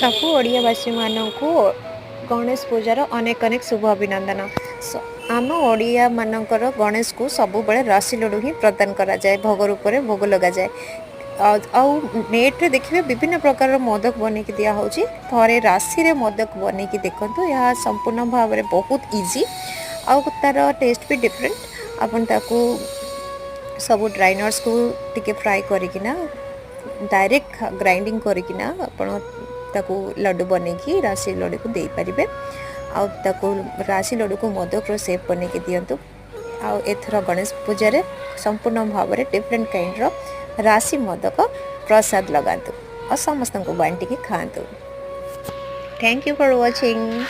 सबू ओडियावासी मानक गणेश पूजार अनेक अनेक शुभ अभिनंदन। आम ओडिया मानकर गणेश को सब बड़े राशि लड्डू ही प्रदान करा जाए, भोग रूप में भोग लगा जाए। नेट रे देखिए विभिन्न प्रकार मोदक बन की दिया होची। थरे राशि रे मोदक बन की देखो, यह संपूर्ण भाव में बहुत इजी आउ तार टेस्ट भी डिफरेंट। अपन ताकू सब ड्राई नट्स को टिके फ्राई करकिना डायरेक्ट ग्राइंडिंग करकिना आपण ताकू लड्डू बनैकी राशि लड्डू को दे पारिबे। आउ ताकू राशि लड्डू को मोदक रो शेप बने के दियंतु। आउ एथर गणेश पूजा रे संपूर्ण भाव में डिफरेंट काइंड रो राशि मोदक प्रसाद लगातु और समस्त को बांटी के खातु। Thank you for watching.